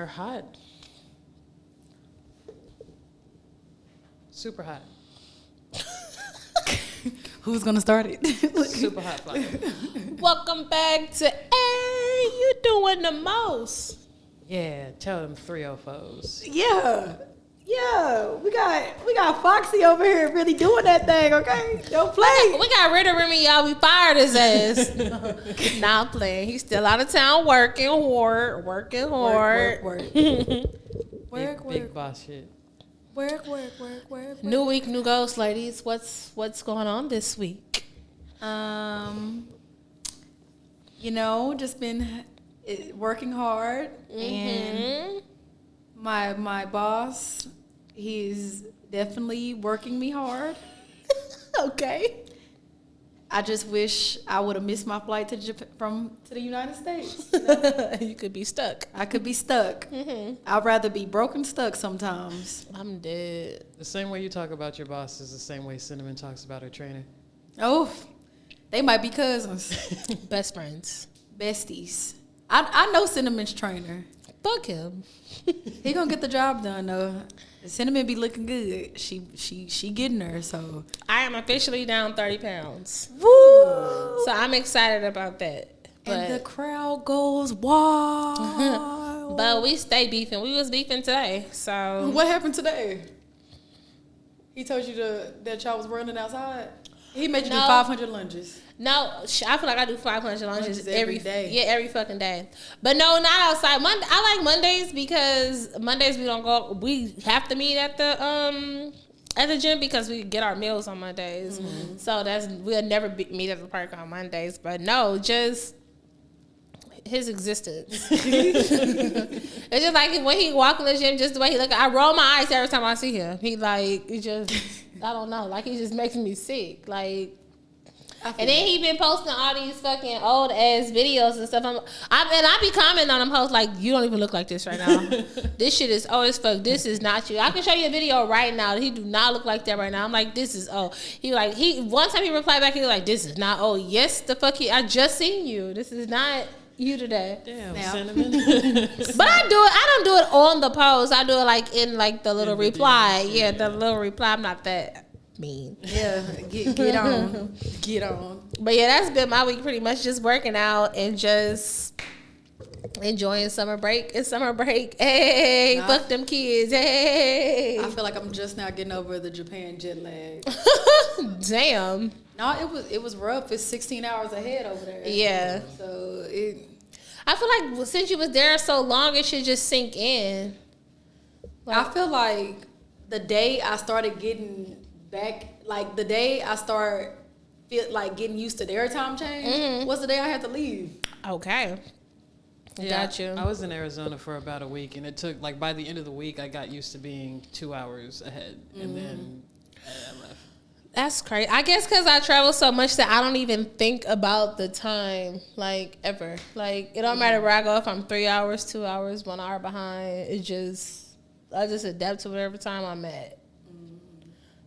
are hot. Super hot. Who's gonna start it? Super hot fire. Welcome back to You Doing the Most. Yeah, tell them 304s. Yeah. We got Foxy over here really doing that thing, okay? Don't play. We got rid of Remy, y'all. We fired his ass. Nah, I'm playing. He's still out of town working hard. Work. Big boss shit. Work. New week, new goals, ladies. What's going on this week? Just been working hard, and my boss, he's definitely working me hard. Okay. I just wish I would have missed my flight to the United States. You could be stuck. I could be stuck. I'd rather be broken stuck sometimes. I'm dead. The same way you talk about your boss is the same way Cinnamon talks about her trainer. Oh, they might be cousins. Best friends. Besties. I know Cinnamon's trainer. Fuck him. He gonna get the job done though. Cinnamon be looking good. She getting her, so I am officially down 30 pounds. woo. So I'm excited about that. And the crowd goes wild. But we stay beefing. We was beefing today. So What happened today? He told you that y'all was running outside? He made you do 500 lunges. no, I feel like I do 500 lunges every day. Yeah, every fucking day. But no, not outside. I like Mondays because Mondays we don't go. We have to meet at the gym because we get our meals on Mondays. So we'll never meet at the park on Mondays. But no, just his existence. It's just like when he walk in the gym, just the way he look. I roll my eyes every time I see him. He just I don't know, like he just makes me sick. Like, and then he been posting all these fucking old ass videos and stuff. I be commenting on them posts like, you don't even look like this right now. This shit is old as fuck. This is not you. I can show you a video right now. He do not look like that right now. I'm like, this is old. One time he replied back, he was like, this is not old. Yes, the fuck I just seen you. This is not you today. Damn, Now. Cinnamon. But I don't do it on the post. I do it like in like the little reply. Yeah, the little reply. I'm not that mean. Yeah, get on. Get on. But yeah, that's been my week pretty much, just working out and just enjoying summer break. It's summer break. Hey, fuck them kids. Hey. I feel like I'm just now getting over the Japan jet lag. Damn. No, it was rough. It's 16 hours ahead over there. Yeah. So I feel like since you was there so long, it should just sink in. I feel like the day I started getting back, like the day I feel like getting used to their time change was the day I had to leave. Okay. Got you. I was in Arizona for about a week, and it took, like, by the end of the week, I got used to being 2 hours ahead, and then I left. That's crazy. I guess because I travel so much that I don't even think about the time, like, ever. Like, it don't matter where I go. If I'm 3 hours, 2 hours, 1 hour behind, I just adapt to whatever time I'm at.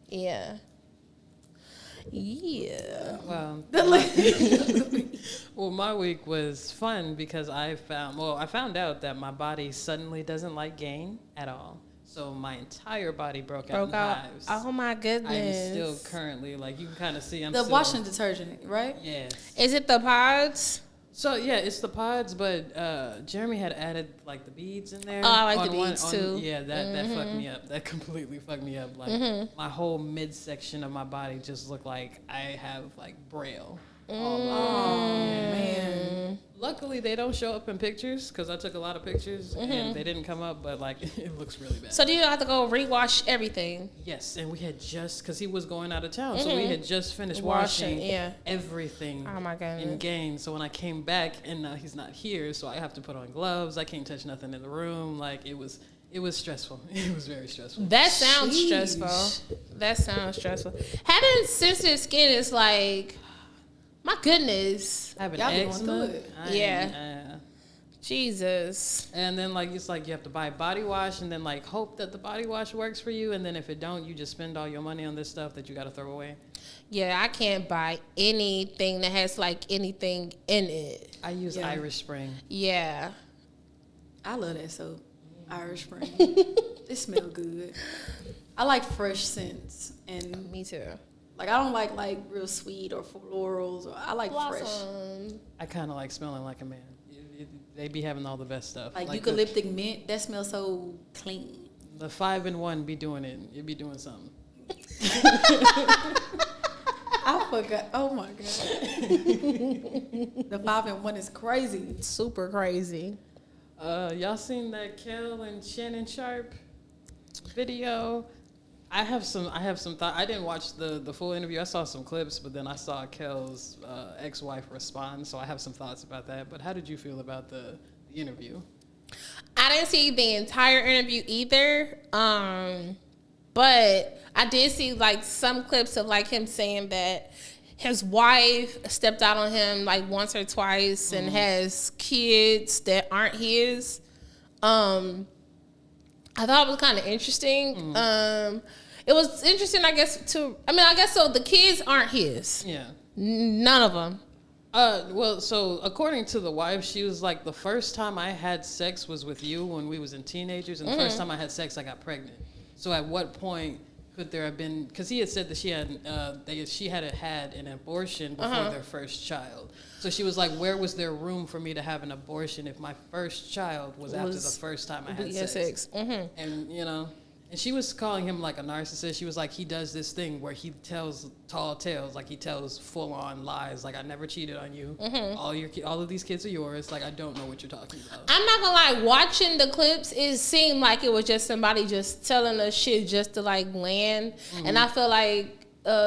Yeah. Well, my week was fun because I found out that my body suddenly doesn't like gain at all. So my entire body broke out in hives. Oh my goodness. I'm still currently, like, you can kind of see the washing detergent, right? Yes. Is it the pods? So, yeah, it's the pods, but Jeremy had added, like, the beads in there. Oh, I like the beads, too. Yeah, that fucked me up. That completely fucked me up. Like, my whole midsection of my body just looked like I have, like, Braille. Oh, man. Luckily, they don't show up in pictures because I took a lot of pictures and they didn't come up, but, like, it looks really bad. So do you have to go rewash everything? Yes, and we had just, because he was going out of town, so we had just finished washing everything in Gain. So when I came back, and now he's not here, so I have to put on gloves. I can't touch nothing in the room. Like, it was stressful. It was very stressful. That sounds stressful. That sounds stressful. Having sensitive skin is like, my goodness. I have an Y'all be eczema. going through it. Yeah. Jesus. And then, like, it's like you have to buy body wash and then, like, hope that the body wash works for you. And then if it don't, you just spend all your money on this stuff that you got to throw away. Yeah, I can't buy anything that has, like, anything in it. I use Irish Spring. Yeah. I love that soap. Irish Spring. They smell good. I like fresh scents, and me too. Like I don't like real sweet or florals. Or I like fresh. I kind of like smelling like a man. They be having all the best stuff. Like eucalyptic mint. That smells so clean. The 5-in-1 be doing it. You be doing something. I forgot. Oh my god. The 5-in-1 is crazy. Super crazy. Y'all seen that Kel and Shannon Sharpe video? I have some thought. I didn't watch the full interview. I saw some clips, but then I saw Kel's ex-wife respond, so I have some thoughts about that. But how did you feel about the interview? I didn't see the entire interview either. But I did see like some clips of like him saying that his wife stepped out on him like once or twice and has kids that aren't his. I thought it was kind of interesting. It was interesting, I guess, I guess so the kids aren't his. Yeah. None of them. Well, so according to the wife, she was like, the first time I had sex was with you when we was in teenagers, and the first time I had sex, I got pregnant. So at what point could there have been? Because he had said that she had had an abortion before their first child. So she was like, where was there room for me to have an abortion if my first child was after the first time I had sex? And and she was calling him like a narcissist. She was like, he does this thing where he tells tall tales, like he tells full on lies, like I never cheated on you. All of these kids are yours. Like I don't know what you're talking about. I'm not gonna lie, watching the clips, it seemed like it was just somebody just telling us shit just to like land. And I feel like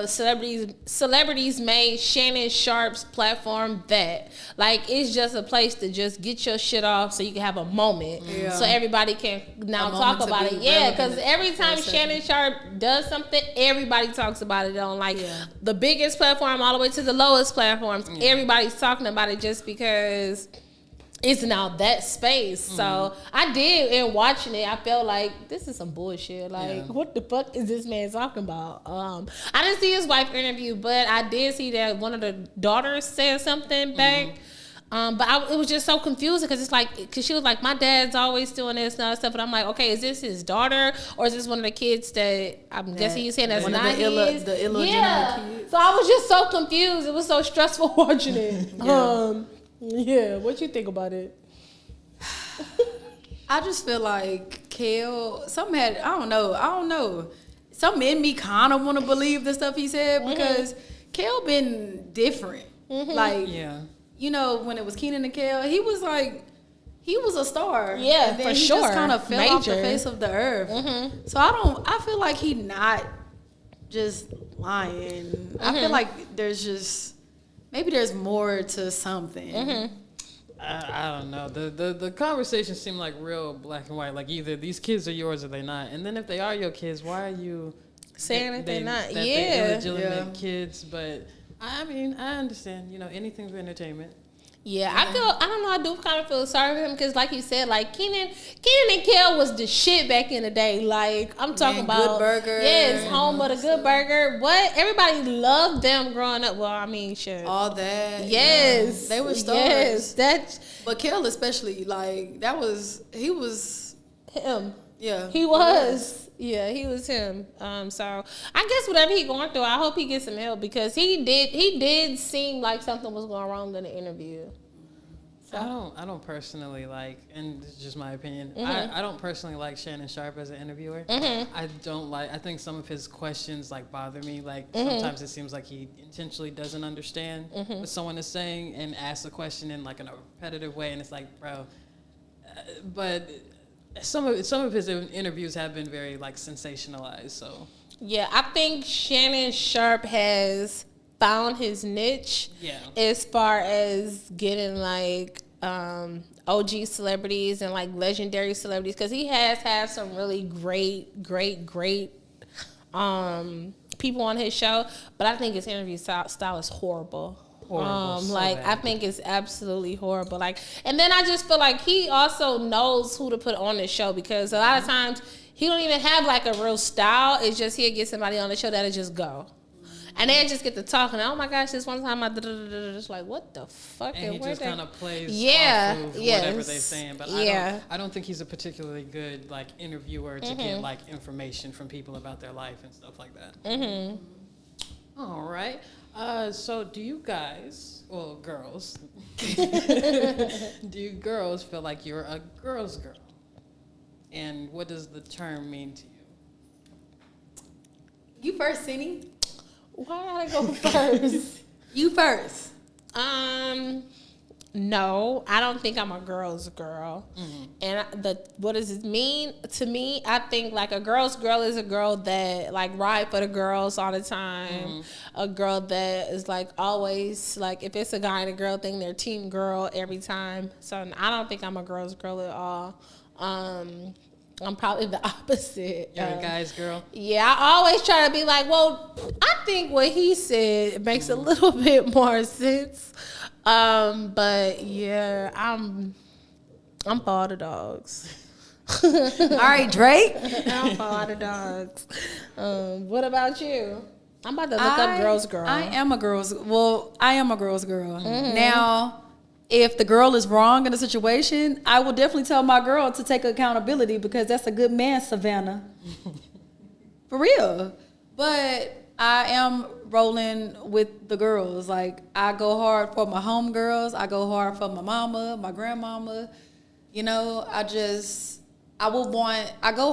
celebrities made Shannon Sharpe's platform that like it's just a place to just get your shit off so you can have a moment so everybody can now talk about it. Yeah, because every time Shannon Sharpe does something, everybody talks about it on like the biggest platform all the way to the lowest platforms. Everybody's talking about it just because it's now that space. So I did, in watching it, I felt like this is some bullshit. Like, what the fuck is this man talking about? I didn't see his wife interview, but I did see that one of the daughters said something back. But it was just so confusing because it's like, because she was like, my dad's always doing this and all that stuff. And I'm like, okay, is this his daughter or is this one of the kids that I'm guessing he's saying that's not his? The illegitimate kids. So I was just so confused. It was so stressful watching it. Yeah, what you think about it? I just feel like Kel, I don't know. Something in me kind of want to believe the stuff he said because Kel been different. Like, when it was Kenan and Kel, he was a star. Yeah, and then for he sure. just kind of fell off the face of the earth. So I feel like he not just lying. I feel like maybe there's more to something. I don't know. The conversation seemed like real black and white. Like either these kids are yours or they're not. And then if they are your kids, why are you saying that they're not? They're illegitimate kids. But I mean, I understand. Anything for entertainment. Yeah, I don't know, I do kind of feel sorry for him because like you said, like Kenan and Kel was the shit back in the day. Like, I'm talking about Good Burger. Yes, home of the Good Burger. What? Everybody loved them growing up. Well, I mean, shit. All that. Yes. They were stars. Yes, but Kel especially, like, he was him. Yeah. He was. Yeah, he was him. So I guess whatever he going through, I hope he gets some help because he did seem like something was going wrong in the interview. So. I don't personally like, and this is just my opinion. I don't personally like Shannon Sharpe as an interviewer. I think some of his questions like bother me. Like sometimes it seems like he intentionally doesn't understand what someone is saying and asks a question in like in a repetitive way, and it's like, bro. But some of his interviews have been very like sensationalized. So yeah, I think Shannon Sharpe has found his niche. Yeah. As far as getting like OG celebrities and like legendary celebrities, because he has had some really great people on his show, but I think his interview style is horrible. I think it's absolutely horrible. Like, and then I just feel like he also knows who to put on the show because a lot of times he don't even have like a real style. It's just he'll get somebody on the show that'll just go. And they just get to talking. Oh my gosh, this one time I it's like, what the fuck? And he just kind of plays off of whatever they're saying. But I don't think he's a particularly good like interviewer to get like information from people about their life and stuff like that. Mm-hmm. All right. So do you guys, well, girls, do you girls feel like you're a girl's girl? And what does the term mean to you? You first, Cindy. Why gotta go first? You first. No, I don't think I'm a girl's girl. Mm-hmm. And what does it mean to me? I think like a girl's girl is a girl that like ride for the girls all the time. Mm-hmm. A girl that is like always like if it's a guy and a girl thing, they're team girl every time. So I don't think I'm a girl's girl at all. I'm probably the opposite. You're a guy's girl? Yeah, I always try to be like, well, I think what he said makes a little bit more sense. But yeah, I'm for all the dogs. All right, Drake. I'm for all the dogs. What about you? I'm about to look up girl's girl. I am a girl's girl. Mm-hmm. Now, if the girl is wrong in a situation, I will definitely tell my girl to take accountability because that's a good man, Savannah. For real. But I am rolling with the girls. Like, I go hard for my homegirls. I go hard for my mama, my grandmama. You know, I go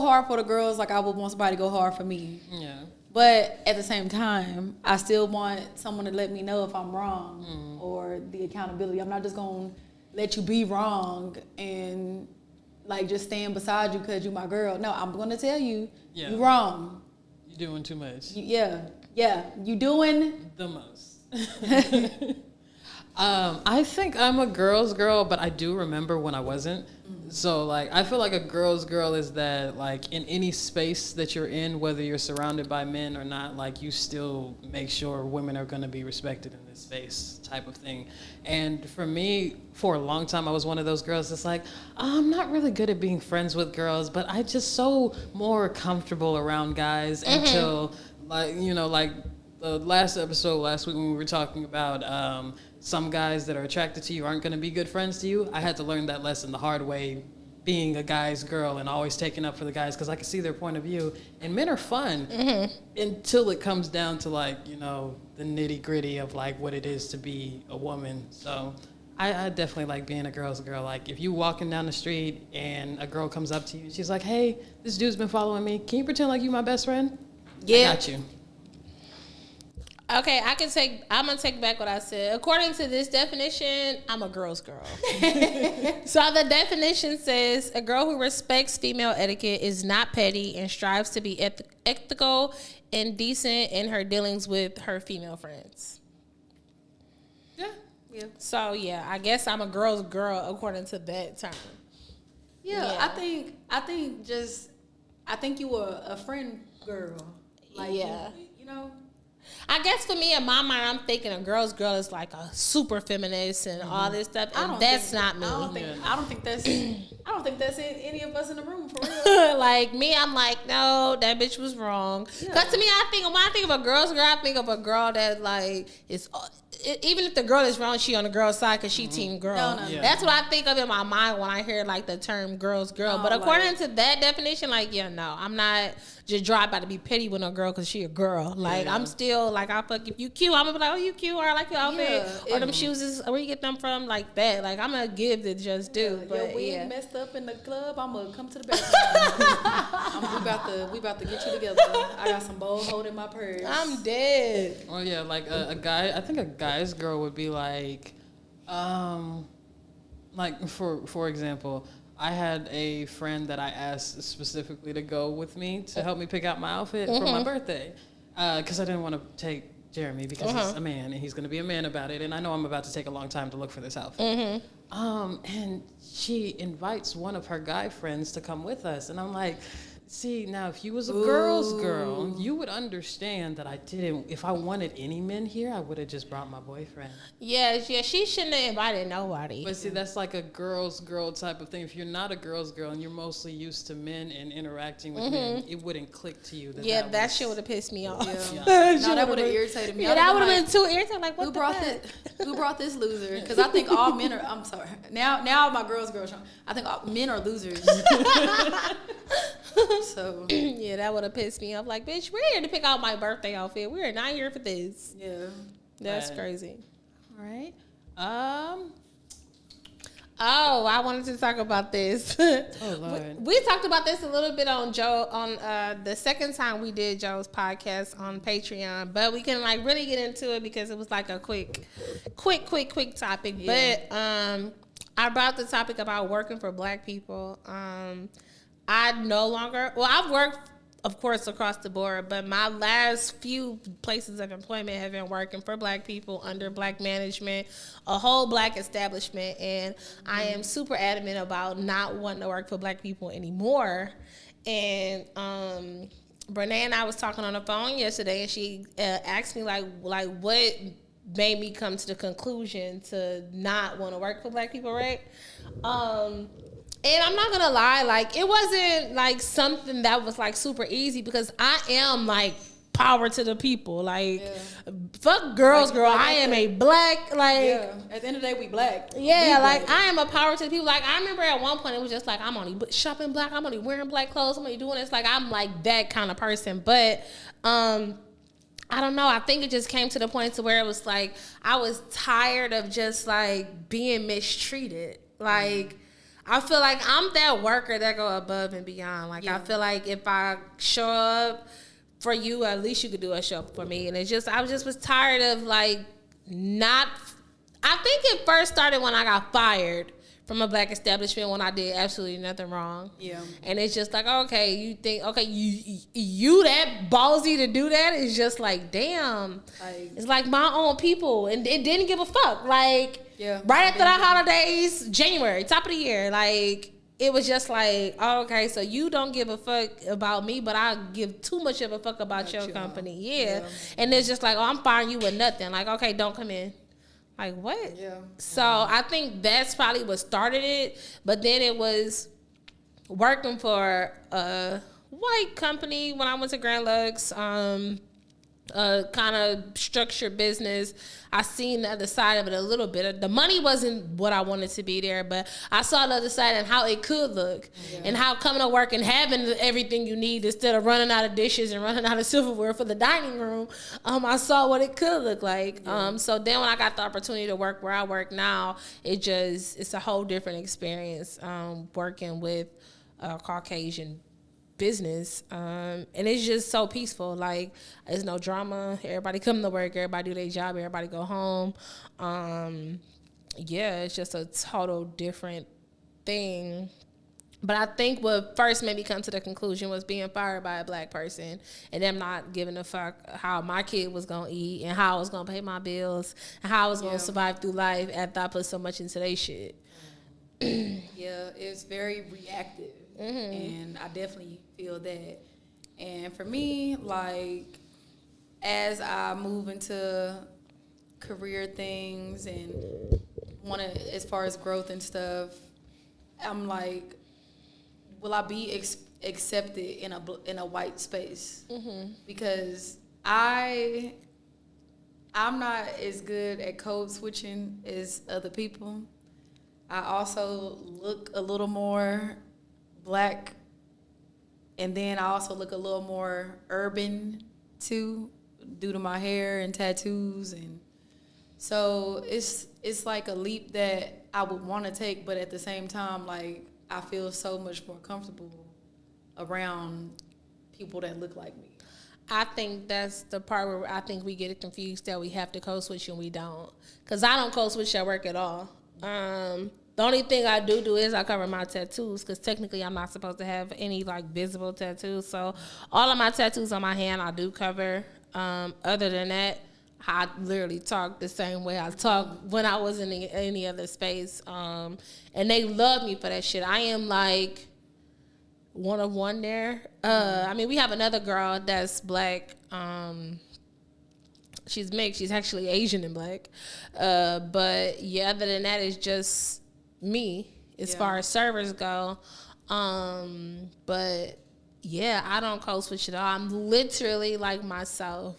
hard for the girls like I would want somebody to go hard for me. Yeah. But at the same time, I still want someone to let me know if I'm wrong or the accountability. I'm not just going to let you be wrong and like just stand beside you because you're my girl. No, I'm going to tell you, you're wrong. You're doing too much. Yeah. You doing the most. I think I'm a girl's girl, but I do remember when I wasn't. So, like, I feel like a girl's girl is that, like, in any space that you're in, whether you're surrounded by men or not, like, you still make sure women are going to be respected in this space type of thing. And for me, for a long time, I was one of those girls that's like, I'm not really good at being friends with girls, but I'm just so more comfortable around guys until, like, you know, like, the last episode last week when we were talking about some guys that are attracted to you aren't going to be good friends to you. I had to learn that lesson the hard way, being a guy's girl and always taking up for the guys because I can see their point of view. And men are fun until it comes down to, like, you know, the nitty gritty of like what it is to be a woman. So I definitely like being a girl's girl. Like, if you walking down the street and a girl comes up to you and she's like, hey, this dude's been following me. Can you pretend like you my best friend? Yeah. I got you. Okay, I'm going to take back what I said. According to this definition, I'm a girl's girl. So the definition says, a girl who respects female etiquette is not petty and strives to be ethical and decent in her dealings with her female friends. Yeah. So, yeah, I guess I'm a girl's girl according to that term. Yeah. I think you were a friend girl. Like, you know. I guess for me, in my mind, I'm thinking a girl's girl is like a super feminist and all this stuff, and that's not me. I don't think that's any of us in the room for real. Like me, I'm like, no, that bitch was wrong. Because to me, when I think of a girl's girl, I think of a girl that like is. Even if the girl is wrong, she on the girl's side because she team girl. No. That's what I think of in my mind when I hear like the term girl's girl. But according to that definition, like, no, I'm not just about to be petty with a girl because she a girl. Like, I'm still like, I fuck if you cute, I'm gonna be like, oh, you cute, or I like your outfit, or them shoes is where you get them from, like that. Like, I'm gonna give the just do. But your wig messed up in the club, I'm gonna come to the bathroom. we about to get you together. I got some bold hold in my purse. I'm dead. Oh yeah, like a guy. I think a guy's girl would be like for example, I had a friend that I asked specifically to go with me to help me pick out my outfit for my birthday, because I didn't want to take Jeremy because he's a man and he's going to be a man about it, and I know I'm about to take a long time to look for this outfit. And she invites one of her guy friends to come with us, and I'm like, See, now if you was a girl's girl, you would understand that I didn't. If I wanted any men here, I would have just brought my boyfriend. Yeah, she shouldn't have invited nobody. But see, that's like a girl's girl type of thing. If you're not a girl's girl and you're mostly used to men and interacting with men, it wouldn't click to you. That shit would have pissed me off. Yeah. No, that would have irritated me. Yeah, that would have been too irritating. Like, who brought this loser? Because I think all men are. I'm sorry. Now my girl's girl. I think all men are losers. So yeah, that would have pissed me off. Like, bitch, we're here to pick out my birthday outfit. We're not here for this. Yeah, that's crazy. All right. Oh, I wanted to talk about this. Oh Lord. We talked about this a little bit on Joe on the second time we did Joe's podcast on Patreon, but we can like really get into it because it was like a quick topic. Yeah. But I brought the topic about working for Black people. I've worked, of course, across the board, but my last few places of employment have been working for Black people under Black management, a whole Black establishment, and I am super adamant about not wanting to work for Black people anymore. And Brene and I was talking on the phone yesterday, and she asked me like what made me come to the conclusion to not want to work for Black people, right? And I'm not gonna lie, like it wasn't like something that was like super easy because I am like power to the people. Like fuck girls, girl. I am a Black at the end of the day we Black. Yeah, like I am a power to the people. Like I remember at one point it was just like I'm only shopping Black, I'm only wearing Black clothes, I'm only doing this. Like I'm like that kind of person. But I don't know. I think it just came to the point to where it was like I was tired of just like being mistreated. Like I feel like I'm that worker that go above and beyond. Like I feel like if I show up for you, at least you could do a show up for me. And it's just I was tired of like not. I think it first started when I got fired from a Black establishment when I did absolutely nothing wrong. Yeah. And it's just like, okay, you think, okay, you that ballsy to do that? It's just like, damn. It's like my own people. And it didn't give a fuck. Like, right after the holidays, January, top of the year, like, it was just like, oh, okay, so you don't give a fuck about me, but I give too much of a fuck about your company. Yeah. And it's just like, oh, I'm firing you with nothing. Like, okay, don't come in. Like, what? Yeah. So I think that's probably what started it. But then it was working for a white company when I went to Grand Lux, kind of structured business. I seen the other side of it a little bit. The money wasn't what I wanted to be there, but I saw the other side and how it could look and how coming to work and having everything you need instead of running out of dishes and running out of silverware for the dining room. I saw what it could look like. So then when I got the opportunity to work where I work now, it's a whole different experience working with Caucasian business, and it's just so peaceful. Like there's no drama, everybody come to work, everybody do their job, everybody go home. It's just a total different thing. But I think what first made me come to the conclusion was being fired by a Black person and them not giving a fuck how my kid was gonna eat and how I was gonna pay my bills and how I was gonna survive through life after I put so much into their shit. It's very reactive. And I definitely feel that. And for me, like, as I move into career things and want to, as far as growth and stuff, I'm like, will I be accepted in a white space? Because I'm not as good at code switching as other people. I also look a little more Black, and then I also look a little more urban too, due to my hair and tattoos, and so it's like a leap that I would want to take, but at the same time, like I feel so much more comfortable around people that look like me. I think that's the part where I think we get it confused that we have to code switch and we don't, because I don't code switch at work at all. The only thing I do is I cover my tattoos because technically I'm not supposed to have any like visible tattoos. So all of my tattoos on my hand I do cover. Other than that, I literally talk the same way I talk when I was in any other space. And they love me for that shit. I am like one of one there. I mean, we have another girl that's black. She's mixed. She's actually Asian and black. But yeah, other than that, it's just me as far as servers go. But yeah, I don't code switch at all. I'm literally like myself.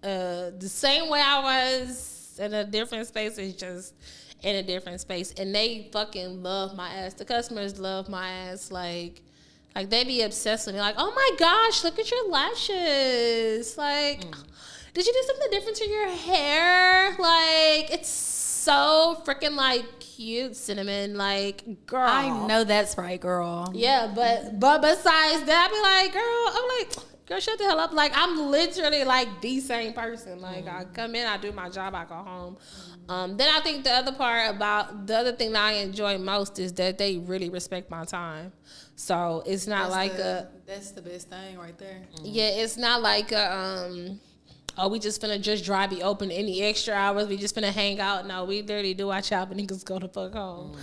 The same way I was in a different space is just in a different space. And they fucking love my ass. The customers love my ass. Like they be obsessed with me. Like, oh my gosh, look at your lashes. Like, did you do something different to your hair? Like, it's so freaking like cute, Cinnamon. Like, girl, I know that's right, girl. Yeah, but besides that, I be like, girl, I'm like, girl, shut the hell up. Like, I'm literally like the same person. Like, I come in, I do my job, I go home. Then I think the other thing that I enjoy most is that they really respect my time. So it's not that's the best thing right there. Yeah, it's not like we just finna just drive, be open any extra hours. We just finna hang out. No, we literally do our job and niggas go the fuck home.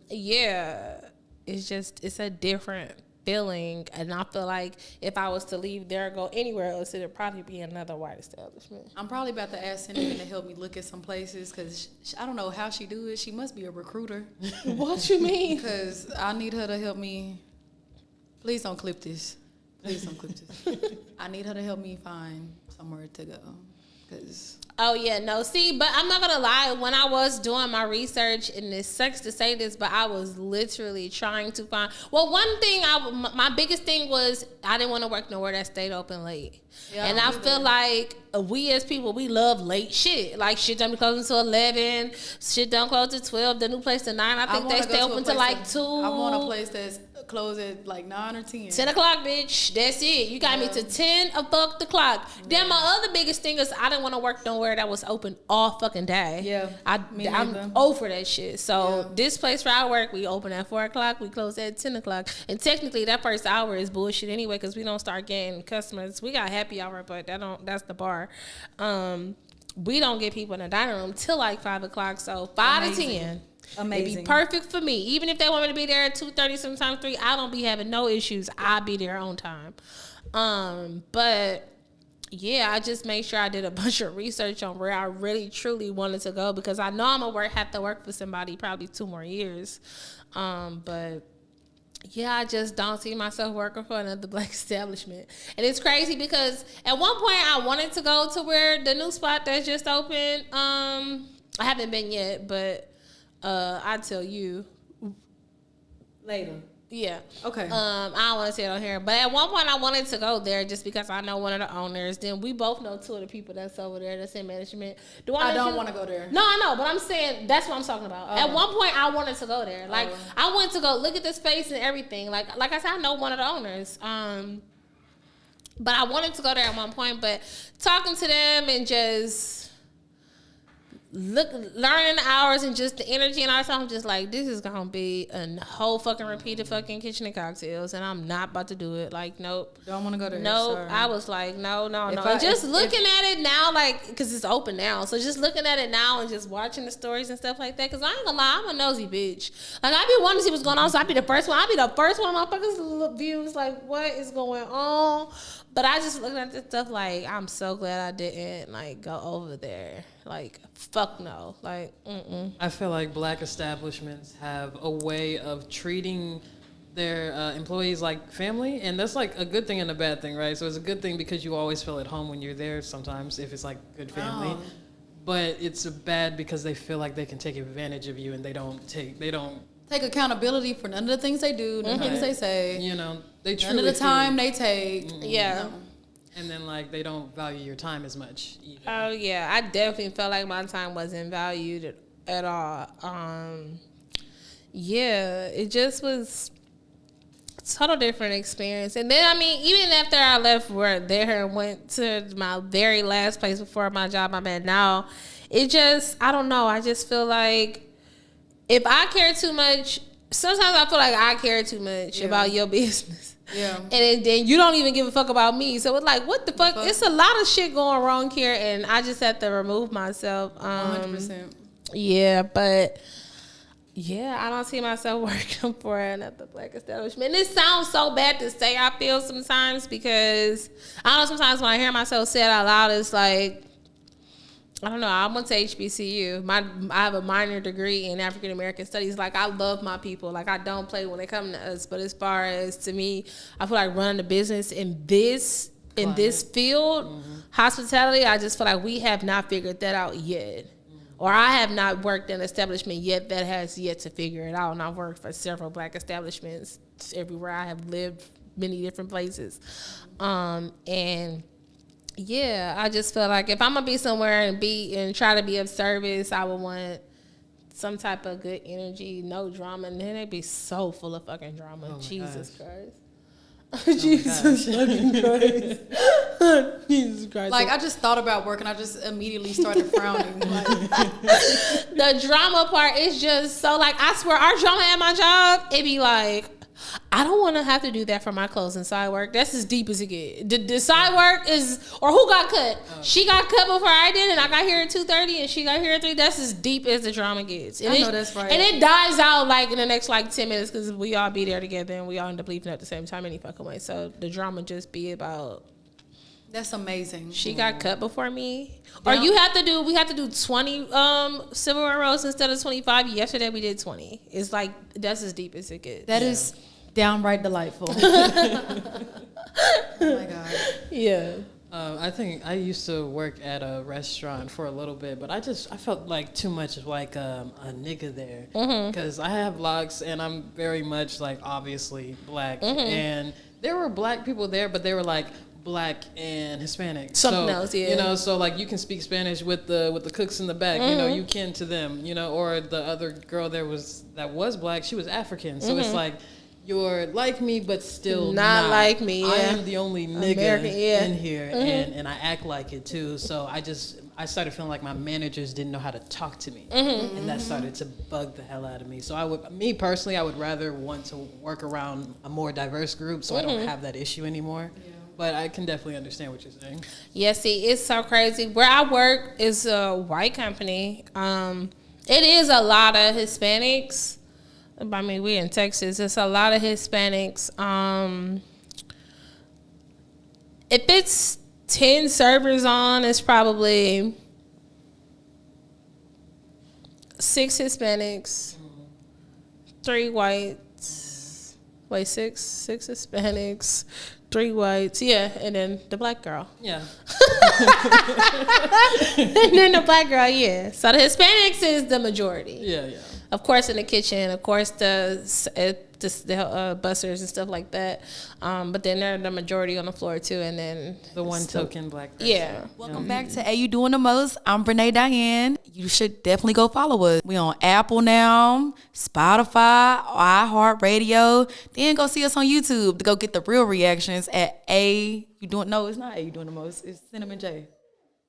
Yeah, it's a different feeling, and I feel like if I was to leave there or go anywhere else, it'd probably be another white establishment. I'm probably about to ask Cinnamon to help me look at some places because I don't know how she do it. She must be a recruiter. What you mean? Because I need her to help me. Please don't clip this. Please don't clip this. I need her to help me find somewhere to go. Oh, yeah, no. See, but I'm not going to lie. When I was doing my research, and it sucks to say this, but I was literally trying to find... Well, one thing, my biggest thing was I didn't want to work nowhere that stayed open late. Yeah, and I feel like we as people, we love late shit. Like, shit don't be closing until 11. Shit don't close at 12. The new place at 9. I think they stay open till like 2. I want a place that's close at like 9 or 10. 10 o'clock, bitch. That's it. You got me to 10 o'clock the clock. Then my other biggest thing is I didn't want to work nowhere that was open all fucking day. Yeah. I'm over that shit. So this place where I work, we open at 4 o'clock. We close at 10 o'clock. And technically that first hour is bullshit anyway because we don't start getting customers. We got happy hour, but that's the bar. We don't get people in the dining room till like 5 o'clock. So 5 to 10. Amazing. It'd be perfect for me. Even if they want me to be there at 2:30, sometimes 3, I don't be having no issues. I'll be there on time. But yeah, I just made sure I did a bunch of research on where I really truly wanted to go because I know I'm gonna have to work for somebody probably 2 more years. But yeah, I just don't see myself working for another black establishment. And it's crazy because at one point I wanted to go to where the new spot that's just opened. I haven't been yet, but I'll tell you later. Yeah. Okay. I don't want to say it on here, but at one point I wanted to go there just because I know one of the owners. Then we both know 2 of the people that's over there that's in management. I don't want to go there. No, I know, but I'm saying that's what I'm talking about. At one point I wanted to go there. Like I wanted to go look at the space and everything. Like I said, I know one of the owners. But I wanted to go there at one point. But talking to them and just learning the hours and just the energy and all that stuff, I'm just like, this is gonna be a whole fucking repeated fucking kitchen and cocktails, and I'm not about to do it. Like, nope. Don't want to go there. Nope. Sorry. I was like, no. And just looking at it now, like, because it's open now, so just looking at it now and just watching the stories and stuff like that, because I ain't gonna lie, I'm a nosy bitch. Like, I be wanting to see what's going on, so I be the first one. I be the first one motherfuckers views, like, what is going on? But I just looking at this stuff like, I'm so glad I didn't, like, go over there. Like, fuck no. Like, I feel like black establishments have a way of treating their employees like family, and that's like a good thing and a bad thing, right? So it's a good thing because you always feel at home when you're there sometimes if it's like good family. But it's bad because they feel like they can take advantage of you and they don't take accountability for none of the things they do, none of the things they say. You know, they truly none of the time they take. Yeah. You know. And then, like, they don't value your time as much either. Oh, yeah. I definitely felt like my time wasn't valued at all. Yeah, it just was a total different experience. And then, I mean, even after I left there and went to my very last place before my job I'm at now, it just, I don't know. I just feel like if I care too much, sometimes I feel like I care too much about your business. Yeah. And then you don't even give a fuck about me. So it's like, what the fuck? It's a lot of shit going wrong here, and I just have to remove myself. 100%. Yeah, but Yeah, I don't see myself working for another black establishment. And it sounds so bad to say, I feel sometimes, because I don't know, sometimes when I hear myself say it out loud, it's like, I don't know, I went to HBCU. I have a minor degree in African American studies. Like, I love my people. Like, I don't play when they come to us. But as far as, to me, I feel like running a business in this field, hospitality, I just feel like we have not figured that out yet. Or I have not worked in an establishment yet that has yet to figure it out. And I've worked for several black establishments everywhere. I have lived many different places. And yeah, I just feel like if I'm gonna be somewhere and try to be of service, I would want some type of good energy, no drama. And then they'd be so full of fucking drama. Jesus Christ. Jesus fucking Christ. Jesus Christ. Like, I just thought about work and I just immediately started frowning. Like, the drama part is just so, like, I swear our drama at my job, it be like, I don't want to have to do that for my closing side work. That's as deep as it gets. The side work is, or who got cut? She got cut before I did, and I got here at 2:30, and she got here at 3. That's as deep as the drama gets. And I know that's right. And it dies out like in the next like 10 minutes because we all be there together and we all end up leaving at the same time any fucking way. So the drama just be about. That's amazing. She got cut before me. Or we have to do 20 silverware rolls instead of 25. Yesterday we did 20. It's like, that's as deep as it gets. That is downright delightful. Oh my God. Yeah. I think I used to work at a restaurant for a little bit, but I felt like too much like a nigga there, because I have locks and I'm very much like obviously black, and there were black people there, but they were like black and Hispanic. Something else, yeah. You know, so like you can speak Spanish with the cooks in the back. You know, you kin to them. You know, or the other girl that was black, she was African, so it's like. You're like me, but still not like me. Yeah. I am the only nigga in here, and I act like it too. So I started feeling like my managers didn't know how to talk to me, and that started to bug the hell out of me. So I would rather want to work around a more diverse group, so I don't have that issue anymore. Yeah. But I can definitely understand what you're saying. Yeah, see, it's so crazy. Where I work is a white company. It is a lot of Hispanics. I mean, we're in Texas. It's a lot of Hispanics. If it's 10 servers on, it's probably 6 Hispanics, 3 whites. Wait, 6 Hispanics, 3 whites. Yeah, and then the black girl. Yeah. And then the black girl, yeah. So the Hispanics is the majority. Yeah. Of course, in the kitchen, of course, the busters and stuff like that. But then they're the majority on the floor, too. And then the one token black person. Yeah. Welcome back to Hey You Doing the Most. I'm Brene Diane. You should definitely go follow us. We on Apple now, Spotify, IHeart Radio. Then go see us on YouTube to go get the real reactions at No, it's not A You Doing the Most. It's Cinnamon J.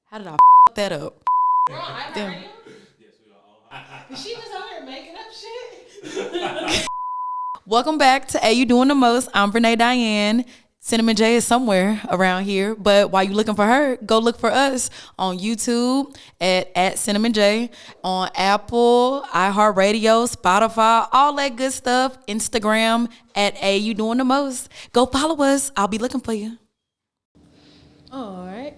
How did I f that up? Damn. She was on here making up shit. Welcome back to A You Doing the Most. I'm Brene Diane. Cinnamon J is somewhere around here, but while you looking for her, go look for us on YouTube at Cinnamon J, on Apple, iHeartRadio, Spotify, all that good stuff. Instagram at A You Doing the Most. Go follow us. I'll be looking for you. All right.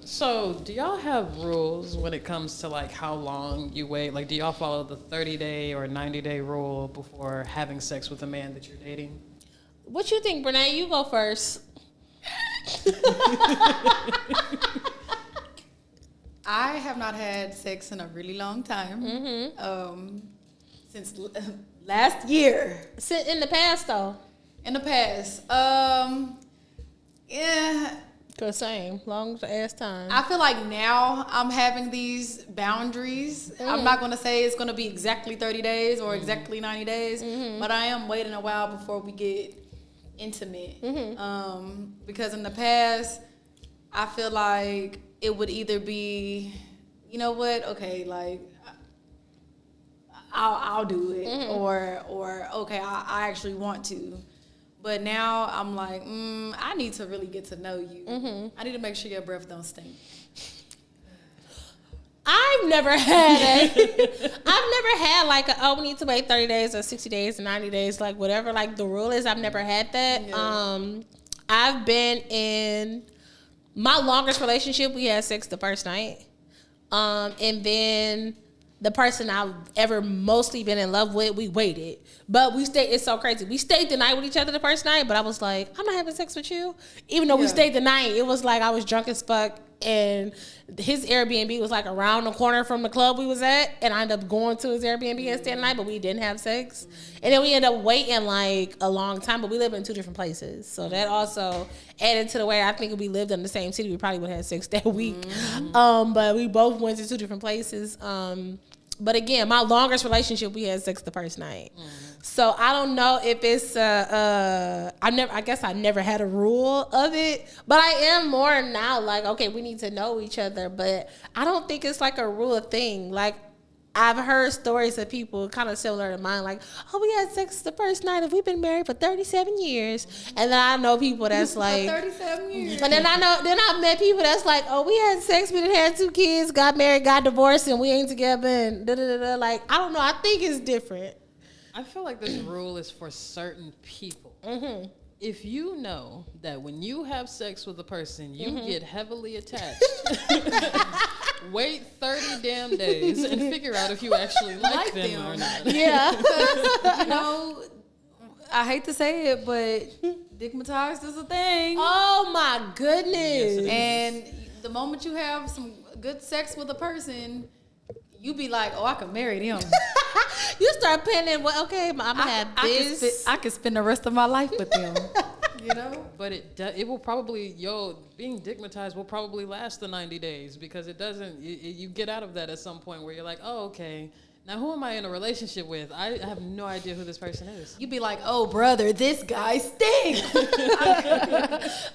So do y'all have rules when it comes to like how long you wait? Like, do y'all follow the 30-day or 90-day rule before having sex with a man that you're dating? What you think, Brene? You go first. I have not had sex in a really long time. Since last year. In the past, though. In the past. Yeah. The same, long ass time. I feel like now I'm having these boundaries. I'm not going to say it's going to be exactly 30 days or exactly 90 days, but I am waiting a while before we get intimate. Because in the past, I feel like it would either be, you know what, okay, like I'll do it, or okay, I actually want to. But now I'm like, I need to really get to know you. I need to make sure your breath don't stink. I I've never had like we need to wait 30 days or 60 days or 90 days, like whatever like the rule is. I've never had that. Yeah. I've been in my longest relationship. We had sex the first night. And then the person I've ever mostly been in love with, we waited. But we stayed, it's so crazy. We stayed the night with each other the first night, but I was like, I'm not having sex with you. Even though we stayed the night, it was like I was drunk as fuck. And his Airbnb was like around the corner from the club we was at. And I ended up going to his Airbnb and staying the night, but we didn't have sex. And then we ended up waiting like a long time, but we live in 2 different places. So that also added to the way I think if we lived in the same city, we probably would have had sex that week. But we both went to 2 different places. But again, my longest relationship, we had sex the first night. So I don't know if it's I guess I never had a rule of it, but I am more now like, okay, we need to know each other, but I don't think it's like a rule thing. Like I've heard stories of people kind of similar to mine, like, oh, we had sex the first night and we've been married for 37 years. And then I know people that's like 37 years. And then I've met people that's like, oh, we had sex, we done had 2 kids, got married, got divorced, and we ain't together and da-da-da-da. Like, I don't know. I think it's different. I feel like this rule is for certain people. If you know that when you have sex with a person, you get heavily attached, wait 30 damn days and figure out if you actually like them or not. Yeah. You know, I hate to say it, but digmatized is a thing. Oh, my goodness. Yes, and the moment you have some good sex with a person, you be like, oh, I could marry them. You start planning, well, okay, I'm going to have this. I could spend the rest of my life with them. You know? But it will probably, being digmatized will probably last the 90 days because it doesn't, you get out of that at some point where you're like, oh, okay, now who am I in a relationship with? I have no idea who this person is. You'd be like, oh, brother, this guy stinks.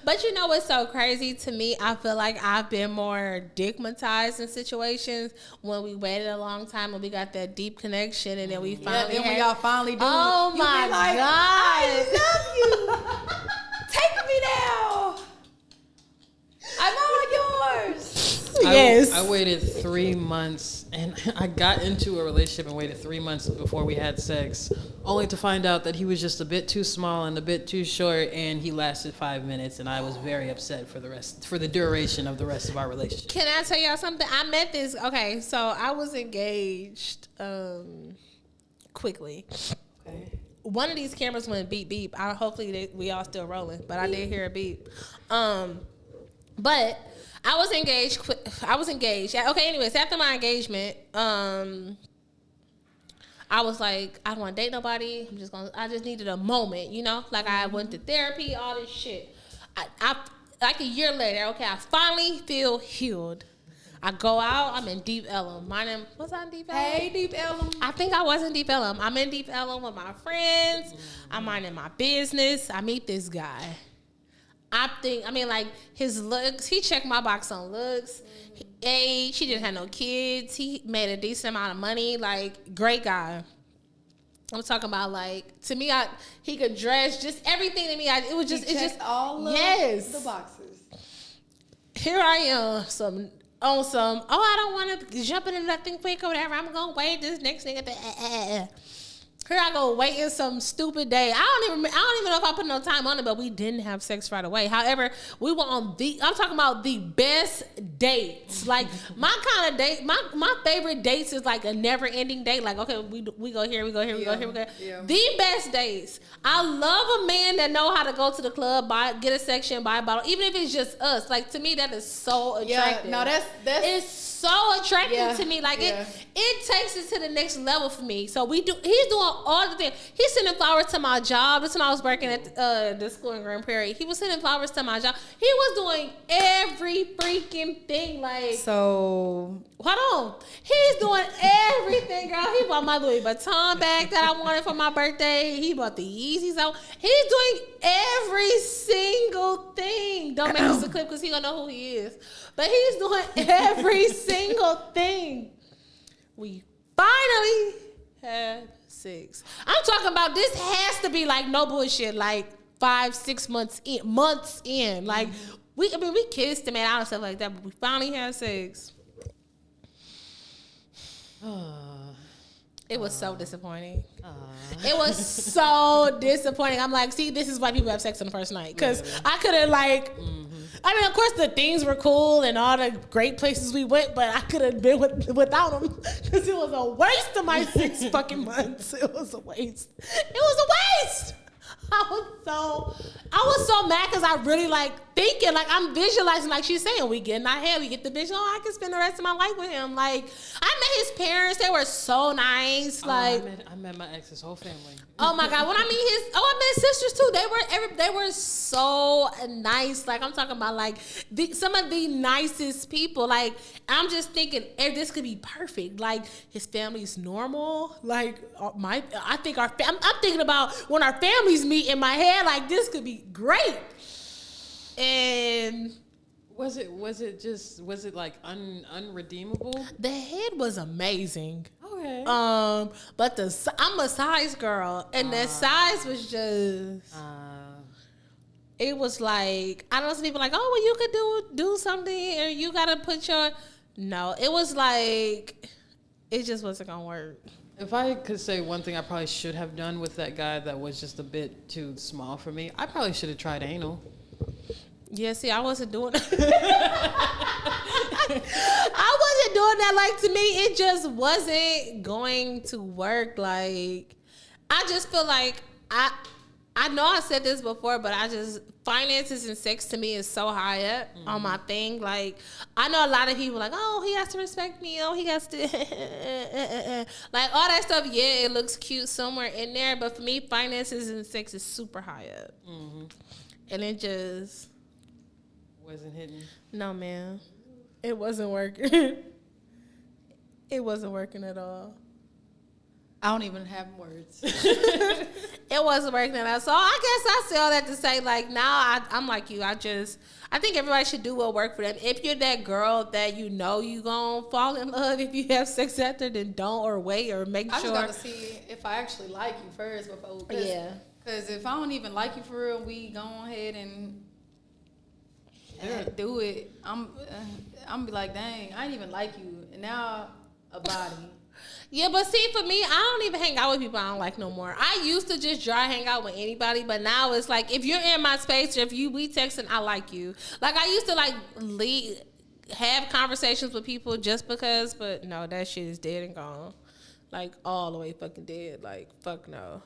But you know what's so crazy to me? I feel like I've been more digmatized in situations when we waited a long time and we got that deep connection and then we finally then when y'all finally do oh you my be like, God. I love you. Take me now. I'm all yours. Yes. I waited 3 months and I got into a relationship and waited 3 months before we had sex, only to find out that he was just a bit too small and a bit too short, and he lasted 5 minutes, and I was very upset for the duration of the rest of our relationship. Can I tell y'all something? I met this, okay, so I was engaged quickly. Okay. One of these cameras went beep beep. Hopefully we all still rolling, but I did hear a beep. But I was engaged. Okay, anyways, after my engagement, I was like, I don't want to date nobody. I just needed a moment, you know? Like I went to therapy, all this shit. I like a year later, okay, I finally feel healed. I go out, I'm in Deep Ellum. Was I in Deep Ellum? Hey, Deep Ellum. I think I was in Deep Ellum. I'm in Deep Ellum with my friends. I'm minding my business. I meet this guy. His looks, he checked my box on looks. Age, he didn't have no kids. He made a decent amount of money. Like, great guy. I'm talking about, like, to me, he could dress, just everything to me. It's just all of the boxes. Here I am, I don't want to jump into nothing quick or whatever. I'm going to wait this next nigga Here I go waiting some stupid day. I don't even know if I put no time on it, but we didn't have sex right away. However, we were I'm talking about the best dates. Like my kind of date, my favorite dates is like a never ending date. Like, okay, we go here, we go here, we go here, we go here. Yeah. The best dates. I love a man that know how to go to the club, get a section, buy a bottle, even if it's just us. Like to me, that is so attractive. Yeah, no, that's it's so attractive to me. Like it takes it to the next level for me. So he's doing all the things. He's sending flowers to my job. This is when I was working at the school in Grand Prairie. He was sending flowers to my job. He was doing every freaking thing. Like, so hold on. He's doing everything, girl. He bought my Louis Vuitton bag that I wanted for my birthday. He bought the Yeezys out. He's doing every single thing. Don't make this a clip because he gonna know who he is. But he's doing every single thing. We finally had sex. I'm talking about this has to be like no bullshit, like 5-6 months in. Like we kissed and made out and stuff like that, but we finally had sex. It was so disappointing. It was so disappointing. I'm like, see, this is why people have sex on the first night. Because I could have, like, I mean, of course, the things were cool and all the great places we went, but I could have been without them. Because it was a waste of my 6 fucking months. It was a waste. It was a waste. I was so mad because I really like thinking, like I'm visualizing, like she's saying, we get in our head, we get the vision, I can spend the rest of my life with him. Like I met his parents, they were so nice. Like I met my ex's whole family. Oh my God, when I met his sisters too. They were so nice. Like I'm talking about like some of the nicest people. Like I'm just thinking, if this could be perfect. Like his family's normal. Like I'm thinking about when our families meet in my head. Like this could be great. And was it like unredeemable? The head was amazing. Okay. But I'm a size girl, and the size was just. It was like, I don't know, some people like, oh, well, you could do something, or you gotta put your. No, it was like, it just wasn't gonna work. If I could say one thing I probably should have done with that guy that was just a bit too small for me, I probably should have tried anal. Yeah, see, I wasn't doing that. I wasn't doing that. Like, to me, it just wasn't going to work. Like, I just feel like I know I said this before, but finances and sex to me is so high up on my thing. Like, I know a lot of people like, oh, he has to respect me. Oh, he has to, like all that stuff. Yeah, it looks cute somewhere in there, but for me, finances and sex is super high up, and it just wasn't hitting. No, man, it wasn't working. It wasn't working at all. I don't even have words. It wasn't working at all. So I guess I say all that to say, like, now I'm like you. I think everybody should do what work for them. If you're that girl that you know you gonna fall in love if you have sex after, then don't, or wait, or make sure. I just gotta see if I actually like you first before. Yeah. Because if I don't even like you for real, we go ahead and do it. I'm be like, dang, I didn't even like you, and now a body. Yeah, but see, for me, I don't even hang out with people I don't like no more. I used to just dry hang out with anybody, but now it's like, if you're in my space, or if we texting, I like you. Like, I used to, like, have conversations with people just because, but no, that shit is dead and gone. Like, all the way fucking dead. Like, fuck no.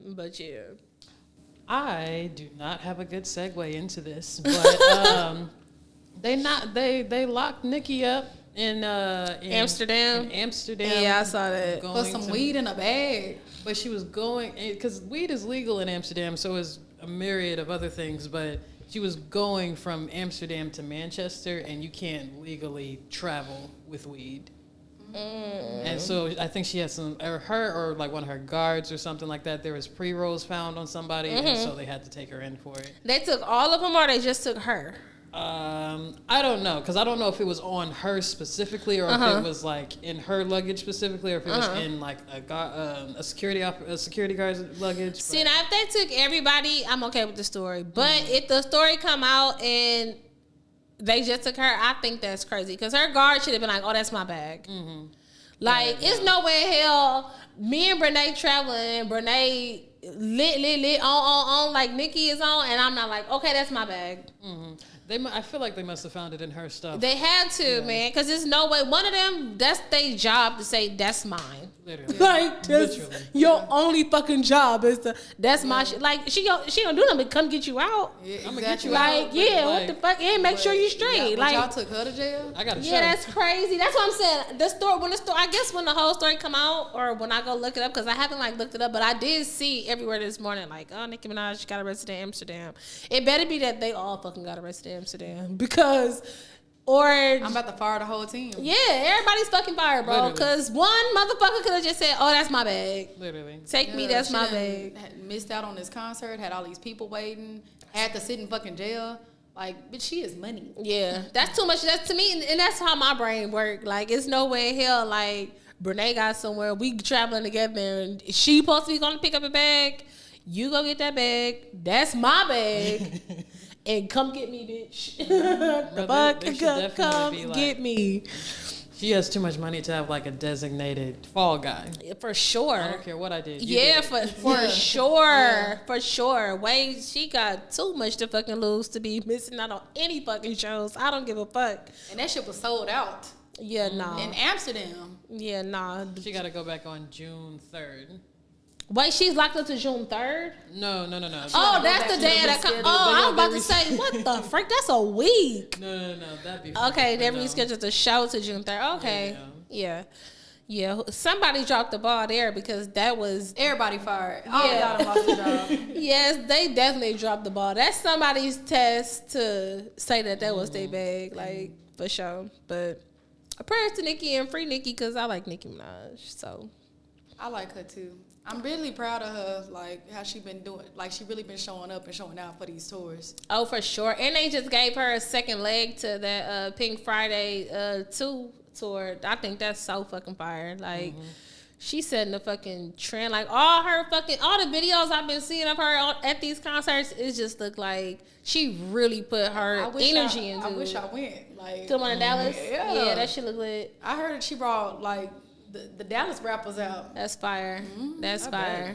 But, yeah. I do not have a good segue into this, but they locked Nicki up in Amsterdam. Yeah, I saw that. Put some weed in a bag. But she was going, because weed is legal in Amsterdam, so is a myriad of other things. But she was going from Amsterdam to Manchester, and you can't legally travel with weed. And so I think she had or like one of her guards or something like that. There was pre-rolls found on somebody, and so they had to take her in for it. They took all of them, or they just took her? I don't know, because I don't know if it was on her specifically, or if it was like in her luggage specifically, or if it was in like a security guard's luggage. See, now if they took everybody, I'm okay with the story. But if the story come out and they just took her, I think that's crazy, because her guard should have been like, "Oh, that's my bag." Like, it's no way in hell me and Brene traveling, Brene lit on like Nicki is on, and I'm not like, okay, that's my bag. I feel like they must have found it in her stuff. They had to, man, because there's no way. One of them, that's their job to say, that's mine. Literally. Like, your only fucking job is that's my shit. Like, she gonna do nothing but come get you out. Yeah, I'm gonna get you like, out. Yeah, what the fuck? And make sure you straight. Like, y'all took her to jail? I got a show. Yeah, that's crazy. That's what I'm saying. I guess when the whole story come out, or when I go look it up, because I haven't like looked it up, but I did see everywhere this morning, like, oh, Nicki Minaj got arrested in Amsterdam. It better be that they all fucking got arrested in Amsterdam, because, or I'm about to fire the whole team. Yeah, everybody's fucking fired, bro. Because one motherfucker could have just said, "Oh, that's my bag. Literally, take me. That's my bag." Missed out on this concert. Had all these people waiting. Had to sit in fucking jail. Like, bitch, she is money. Yeah, that's too much. That's to me, and that's how my brain work. Like, it's no way in hell. Like, Brene got somewhere. We traveling together, and she supposed to be going to pick up a bag. You go get that bag. That's my bag. And come get me, bitch. The fuck, come like, get me. She has too much money to have like a designated fall guy. For sure. I don't care what I did. For sure. For sure. Wait, she got too much to fucking lose to be missing out on any fucking shows. I don't give a fuck. And that shit was sold out. Yeah, nah. In Amsterdam. Yeah, nah. She got to go back on June 3rd. Wait, she's locked up to June 3rd? No. Oh, that's the day that comes. Oh, I was about to say, what the frick? That's a week. No. That'd be okay, they rescheduled the show to June 3rd. Okay. Yeah. Somebody dropped the ball there because that was... Everybody fired. All y'all done lost the job. Yes, they definitely dropped the ball. That's somebody's test to say that was their bag, like, for sure. But prayers to Nicki and free Nicki because I like Nicki Minaj, so... I like her too. I'm really proud of her, like how she been doing. Like she really been showing up and showing out for these tours. Oh, for sure. And they just gave her a second leg to that Pink Friday 2 tour. I think that's so fucking fire. Like she's setting the fucking trend. Like all the videos I've been seeing of her at these concerts, it just look like she really put her energy into it. I wish I went. Like to one in Dallas. Yeah, that shit look lit. I heard that she brought like the Dallas rappers out. That's fire. That's fire.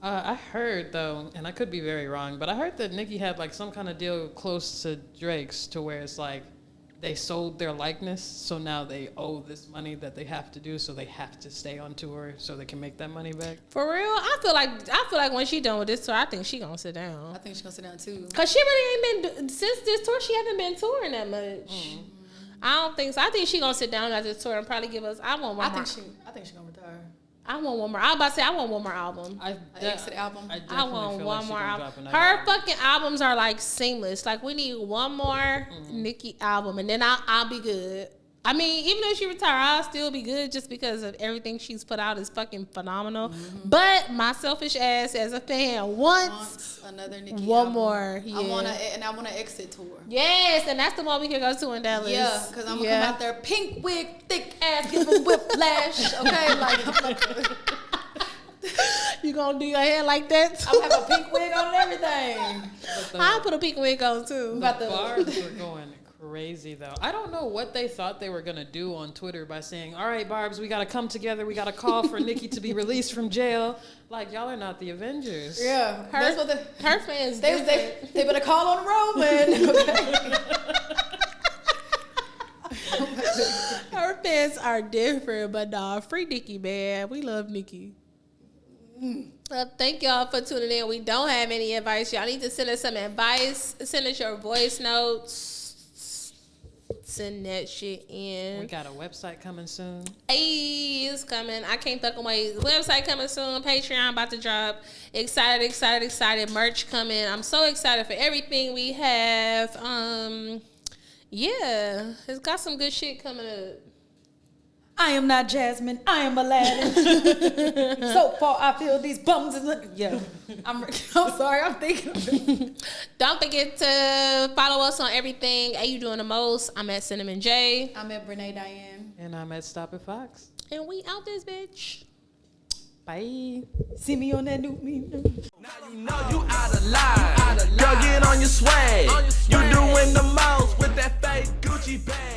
I heard though, and I could be very wrong, but I heard that Nicki had like some kind of deal close to Drake's to where it's like they sold their likeness, so now they owe this money that they have to do, so they have to stay on tour so they can make that money back. For real, I feel like when she done with this tour, I think she gonna sit down. I think she gonna sit down too. Cause she really ain't been since this tour. She haven't been touring that much. I don't think so. I think she gonna sit down after the tour and probably give us. I think she gonna retire. I want one more. I was about to say I want one more album. Exit album. I want one more album. Her fucking albums are like seamless. Like we need one more Nicki album, and then I'll be good. I mean, even if she retire, I'll still be good just because of everything she's put out is fucking phenomenal. But my selfish ass as a fan wants another Nicki one album. More. Yeah. I want an exit tour. Yes, and that's the one we can go to in Dallas. Yeah, because I'm gonna come out there, pink wig, thick ass, give a whiplash. Okay, like you gonna do your hair like that? I'm gonna have a pink wig on and everything. I'll put a pink wig on too. The bars were going crazy though. I don't know what they thought they were gonna do on Twitter by saying, "All right, Barbs, we gotta come together. We gotta call for Nicki to be released from jail." Like y'all are not the Avengers. Yeah, that's what her fans. They better call on the road, man. Okay. Her fans are different, but nah, free Nicki, man. We love Nicki. Thank y'all for tuning in. We don't have any advice. Y'all need to send us some advice. Send us your voice notes. Send that shit in. We got a website coming soon. Hey, it's coming. I can't fucking wait. Website coming soon. Patreon about to drop. Excited. Merch coming. I'm so excited for everything we have. Yeah, it's got some good shit coming up. I am not Jasmine. I am Aladdin. So far, I feel these bums. I'm sorry. I'm thinking. Don't forget to follow us on everything. Hey, you doing the most? I'm at Cinnamon J. I'm at Brene Diane. And I'm at Stop It Fox. And we out this bitch. Bye. See me on that new meme. Now you know you out of line. Girl, get on your swag. You doing the most with that fake Gucci bag.